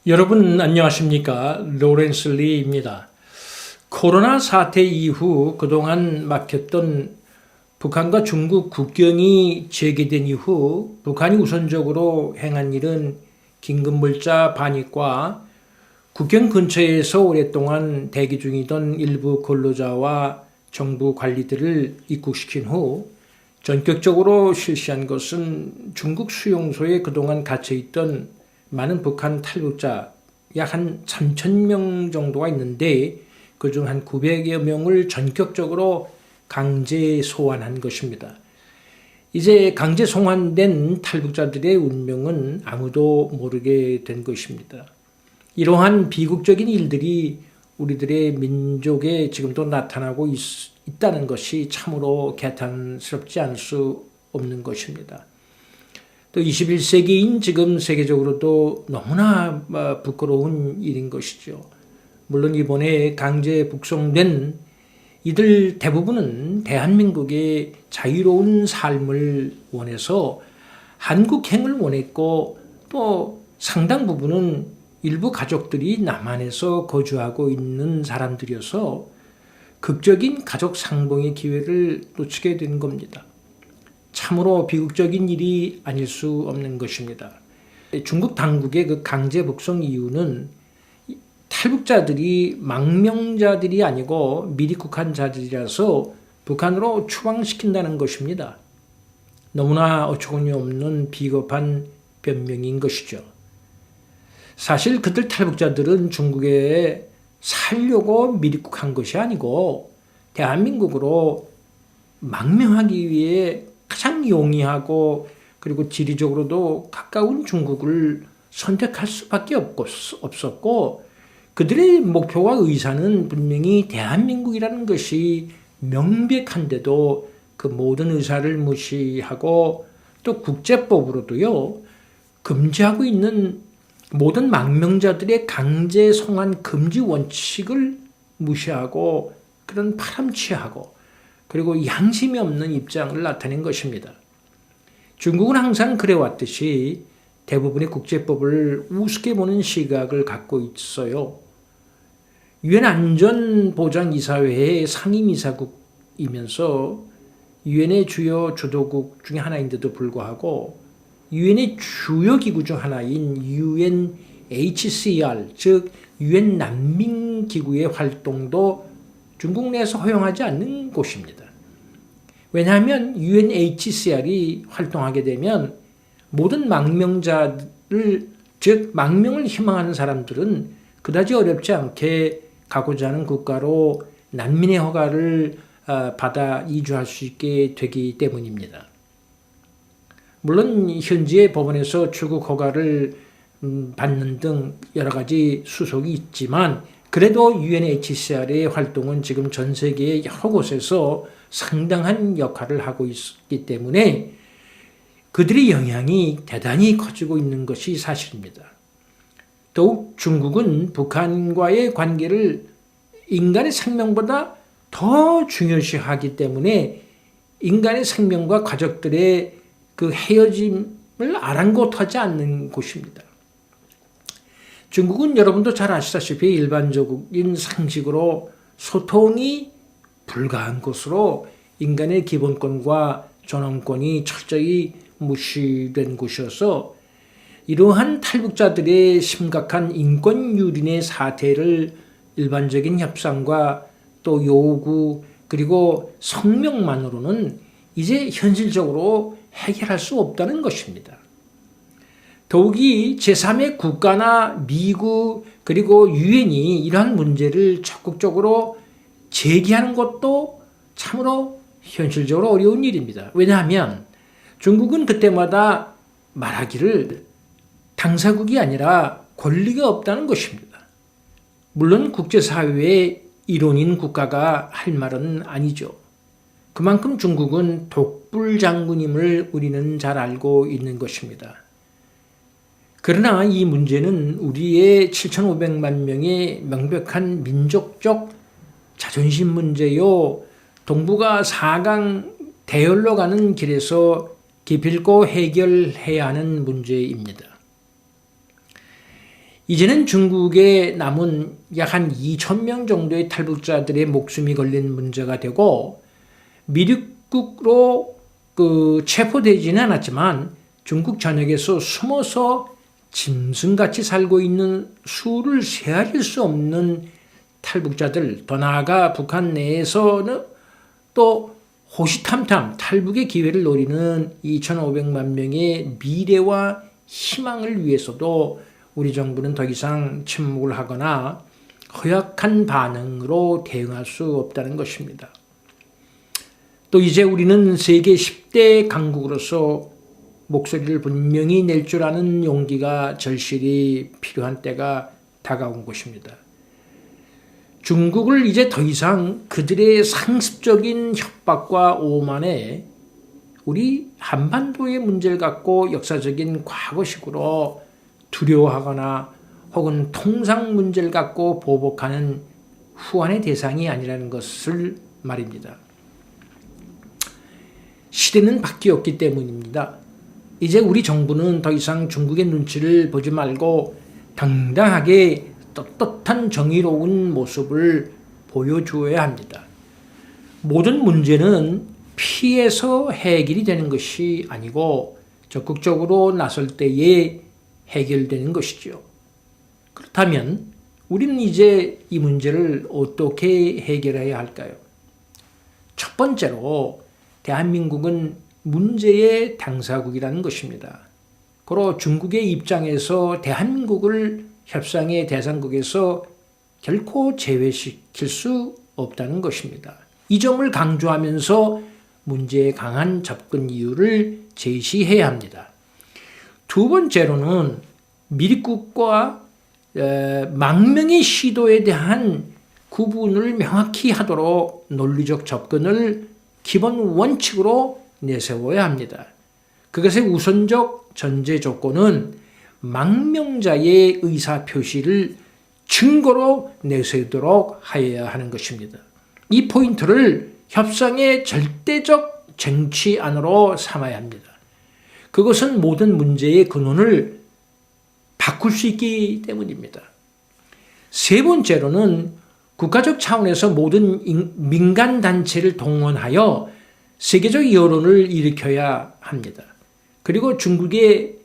여러분 안녕하십니까? 로렌스 리입니다. 코로나 사태 이후 그동안 막혔던 북한과 중국 국경이 재개된 이후 북한이 우선적으로 행한 일은 긴급물자 반입과 국경 근처에서 오랫동안 대기 중이던 일부 근로자와 정부 관리들을 입국시킨 후 전격적으로 실시한 것은 중국 수용소에 그동안 갇혀있던 많은 북한 탈북자 약 한 3,000명 정도가 있는데 그중 한 900여 명을 전격적으로 강제 소환한 것입니다. 이제 강제 송환된 탈북자들의 운명은 아무도 모르게 된 것입니다. 이러한 비극적인 일들이 우리들의 민족에 지금도 나타나고 있다는 것이 참으로 개탄스럽지 않을 수 없는 것입니다. 또 21세기인 지금 세계적으로도 너무나 부끄러운 일인 것이죠. 물론 이번에 강제 북송된 이들 대부분은 대한민국의 자유로운 삶을 원해서 한국행을 원했고 또 상당 부분은 일부 가족들이 남한에서 거주하고 있는 사람들이어서 극적인 가족 상봉의 기회를 놓치게 된 겁니다. 참으로 비극적인 일이 아닐 수 없는 것입니다. 중국 당국의 그 강제 북송 이유는 탈북자들이 망명자들이 아니고 미입국한 자들이라서 북한으로 추방시킨다는 것입니다. 너무나 어처구니 없는 비겁한 변명인 것이죠. 사실 그들 탈북자들은 중국에 살려고 미입국한 것이 아니고 대한민국으로 망명하기 위해 가장 용이하고 그리고 지리적으로도 가까운 중국을 선택할 수밖에 없었고 그들의 목표와 의사는 분명히 대한민국이라는 것이 명백한데도 그 모든 의사를 무시하고 또 국제법으로도요 금지하고 있는 모든 망명자들의 강제 송환 금지 원칙을 무시하고 그런 파렴치하고 그리고 양심이 없는 입장을 나타낸 것입니다. 중국은 항상 그래왔듯이 대부분의 국제법을 우습게 보는 시각을 갖고 있어요. 유엔 안전보장이사회의 상임이사국이면서 유엔의 주요 주도국 중에 하나인데도 불구하고 유엔의 주요 기구 중 하나인 UNHCR 즉 유엔 난민기구의 활동도 중국 내에서 허용하지 않는 곳입니다. 왜냐하면 UNHCR이 활동하게 되면 모든 망명자를 즉 망명을 희망하는 사람들은 그다지 어렵지 않게 가고자 하는 국가로 난민의 허가를 받아 이주할 수 있게 되기 때문입니다. 물론 현지의 법원에서 출국 허가를 받는 등 여러 가지 수속이 있지만 그래도 UNHCR의 활동은 지금 전 세계의 여러 곳에서 상당한 역할을 하고 있기 때문에 그들의 영향이 대단히 커지고 있는 것이 사실입니다. 더욱 중국은 북한과의 관계를 인간의 생명보다 더 중요시하기 때문에 인간의 생명과 가족들의 그 헤어짐을 아랑곳하지 않는 곳입니다. 중국은 여러분도 잘 아시다시피 일반적인 상식으로 소통이 불가한 곳으로 인간의 기본권과 존엄권이 철저히 무시된 곳이어서 이러한 탈북자들의 심각한 인권 유린의 사태를 일반적인 협상과 또 요구 그리고 성명만으로는 이제 현실적으로 해결할 수 없다는 것입니다. 더욱이 제3의 국가나 미국 그리고 유엔이 이러한 문제를 적극적으로 제기하는 것도 참으로 현실적으로 어려운 일입니다. 왜냐하면 중국은 그때마다 말하기를 당사국이 아니라 권리가 없다는 것입니다. 물론 국제사회의 일원인 국가가 할 말은 아니죠. 그만큼 중국은 독불장군임을 우리는 잘 알고 있는 것입니다. 그러나 이 문제는 우리의 7,500만 명의 명백한 민족적 자존심 문제요. 동북아 4강 대열로 가는 길에서 기필코 해결해야 하는 문제입니다. 이제는 중국에 남은 약 한 2,000명 정도의 탈북자들의 목숨이 걸린 문제가 되고, 미륵국으로 체포되지는 않았지만 중국 전역에서 숨어서 짐승같이 살고 있는 수를 세할 수 없는 탈북자들, 더 나아가 북한 내에서는 또 호시탐탐 탈북의 기회를 노리는 2,500만 명의 미래와 희망을 위해서도 우리 정부는 더 이상 침묵을 하거나 허약한 반응으로 대응할 수 없다는 것입니다. 또 이제 우리는 세계 10대 강국으로서 목소리를 분명히 낼 줄 아는 용기가 절실히 필요한 때가 다가온 것입니다. 중국을 이제 더 이상 그들의 상습적인 협박과 오만에 우리 한반도의 문제를 갖고 역사적인 과거식으로 두려워하거나 혹은 통상 문제를 갖고 보복하는 후환의 대상이 아니라는 것을 말입니다. 시대는 바뀌었기 때문입니다. 이제 우리 정부는 더 이상 중국의 눈치를 보지 말고 당당하게 떳떳한 정의로운 모습을 보여주어야 합니다. 모든 문제는 피해서 해결이 되는 것이 아니고 적극적으로 나설 때에 해결되는 것이죠. 그렇다면 우리는 이제 이 문제를 어떻게 해결해야 할까요? 첫 번째로 대한민국은 문제의 당사국이라는 것입니다. 그리고 중국의 입장에서 대한민국을 협상의 대상국에서 결코 제외시킬 수 없다는 것입니다. 이 점을 강조하면서 문제에 강한 접근 이유를 제시해야 합니다. 두 번째로는 미륵국과 망명의 시도에 대한 구분을 명확히 하도록 논리적 접근을 기본 원칙으로 내세워야 합니다. 그것의 우선적 전제 조건은 망명자의 의사표시를 증거로 내세우도록 하여야 하는 것입니다. 이 포인트를 협상의 절대적 쟁취 안으로 삼아야 합니다. 그것은 모든 문제의 근원을 바꿀 수 있기 때문입니다. 세 번째로는 국가적 차원에서 모든 민간단체를 동원하여 세계적 여론을 일으켜야 합니다. 그리고 중국의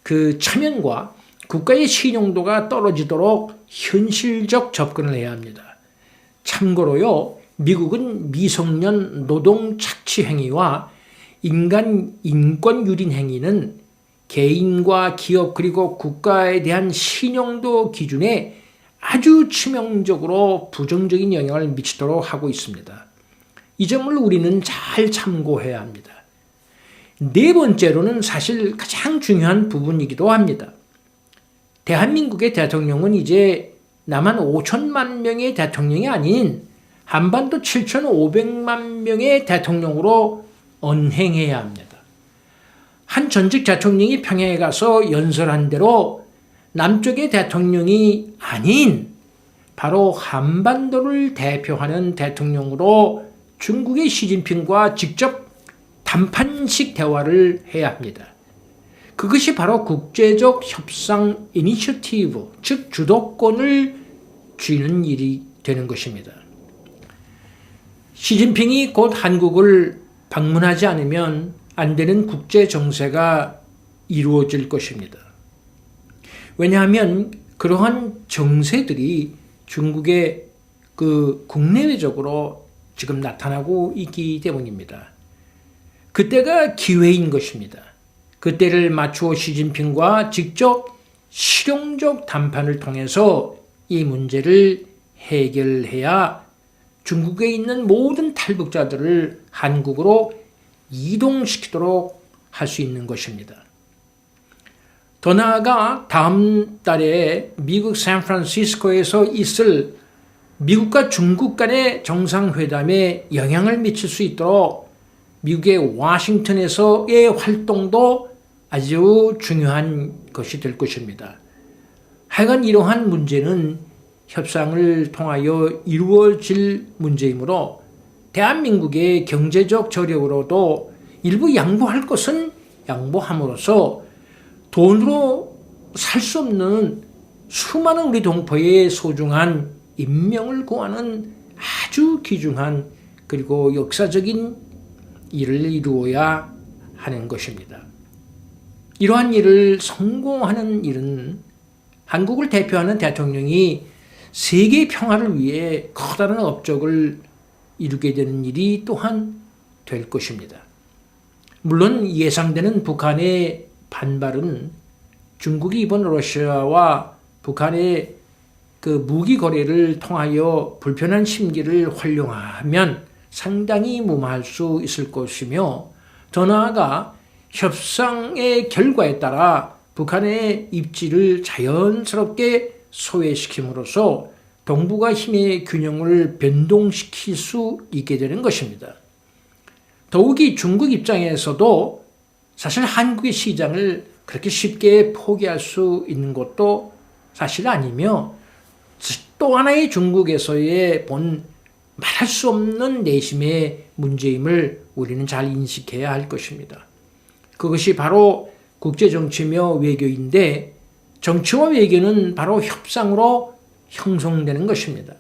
그 체면과 국가의 신용도가 떨어지도록 현실적 접근을 해야 합니다. 참고로요, 미국은 미성년 노동 착취 행위와 인권 유린 행위는 개인과 기업 그리고 국가에 대한 신용도 기준에 아주 치명적으로 부정적인 영향을 미치도록 하고 있습니다. 이 점을 우리는 잘 참고해야 합니다. 네 번째로는 사실 가장 중요한 부분이기도 합니다. 대한민국의 대통령은 이제 남한 5천만 명의 대통령이 아닌 한반도 7,500만 명의 대통령으로 언행해야 합니다. 한 전직 대통령이 평양에 가서 연설한 대로 남쪽의 대통령이 아닌 바로 한반도를 대표하는 대통령으로 중국의 시진핑과 직접 단판식 대화를 해야 합니다. 그것이 바로 국제적 협상 이니셔티브, 즉 주도권을 쥐는 일이 되는 것입니다. 시진핑이 곧 한국을 방문하지 않으면 안 되는 국제 정세가 이루어질 것입니다. 왜냐하면 그러한 정세들이 중국의 국내외적으로 지금 나타나고 있기 때문입니다. 그때가 기회인 것입니다. 그때를 맞추어 시진핑과 직접 실용적談판을 통해서 이 문제를 해결해야 중국에 있는 모든 탈북자들을 한국으로 이동시키도록 할 수 있는 것입니다. 더 나아가 다음 달에 미국 샌프란시스코에서 있을 미국과 중국 간의 정상회담에 영향을 미칠 수 있도록 미국의 워싱턴에서의 활동도 아주 중요한 것이 될 것입니다. 하여간 이러한 문제는 협상을 통하여 이루어질 문제이므로 대한민국의 경제적 저력으로도 일부 양보할 것은 양보함으로써 돈으로 살 수 없는 수많은 우리 동포의 소중한 인명을 구하는 아주 귀중한 그리고 역사적인 일을 이루어야 하는 것입니다. 이러한 일을 성공하는 일은 한국을 대표하는 대통령이 세계 평화를 위해 커다란 업적을 이루게 되는 일이 또한 될 것입니다. 물론 예상되는 북한의 반발은 중국이 이번 러시아와 북한의 그 무기 거래를 통하여 불편한 심기를 활용하면 상당히 무마할 수 있을 것이며, 더 나아가 협상의 결과에 따라 북한의 입지를 자연스럽게 소외시킴으로써 동북아 힘의 균형을 변동시킬 수 있게 되는 것입니다. 더욱이 중국 입장에서도 사실 한국의 시장을 그렇게 쉽게 포기할 수 있는 것도 사실 아니며, 또 하나의 중국에서의 본 말할 수 없는 내심의 문제임을 우리는 잘 인식해야 할 것입니다. 그것이 바로 국제정치며 외교인데, 정치와 외교는 바로 협상으로 형성되는 것입니다.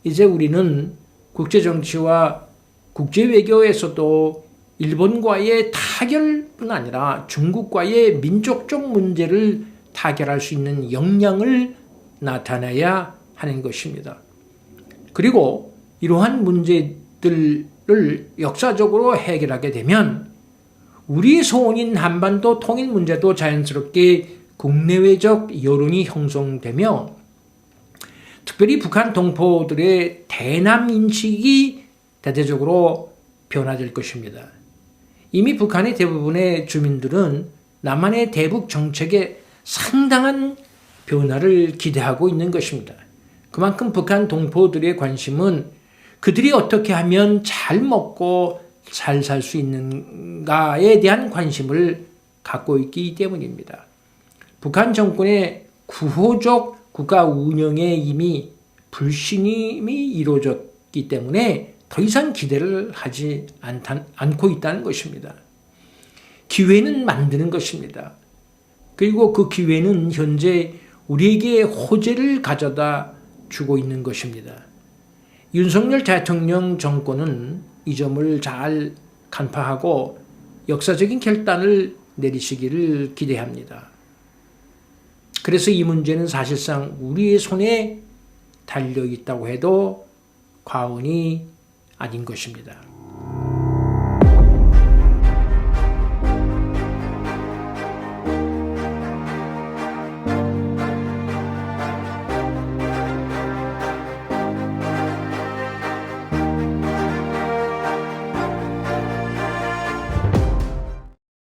이제 우리는 국제정치와 국제외교에서도 일본과의 타결뿐 아니라 중국과의 민족적 문제를 타결할 수 있는 역량을 나타내야 하는 것입니다. 그리고 이러한 문제들을 역사적으로 해결하게 되면 우리 소원인 한반도 통일 문제도 자연스럽게 국내외적 여론이 형성되며, 특별히 북한 동포들의 대남 인식이 대대적으로 변화될 것입니다. 이미 북한의 대부분의 주민들은 남한의 대북 정책에 상당한 변화를 기대하고 있는 것입니다. 그만큼 북한 동포들의 관심은 그들이 어떻게 하면 잘 먹고 잘 살 수 있는가에 대한 관심을 갖고 있기 때문입니다. 북한 정권의 구호적 국가 운영에 이미 불신임이 이루어졌기 때문에 더 이상 기대를 하지 않고 있다는 것입니다. 기회는 만드는 것입니다. 그리고 그 기회는 현재 우리에게 호재를 가져다 주고 있는 것입니다. 윤석열 대통령 정권은 이 점을 잘 간파하고 역사적인 결단을 내리시기를 기대합니다. 그래서 이 문제는 사실상 우리의 손에 달려 있다고 해도 과언이 아닌 것입니다.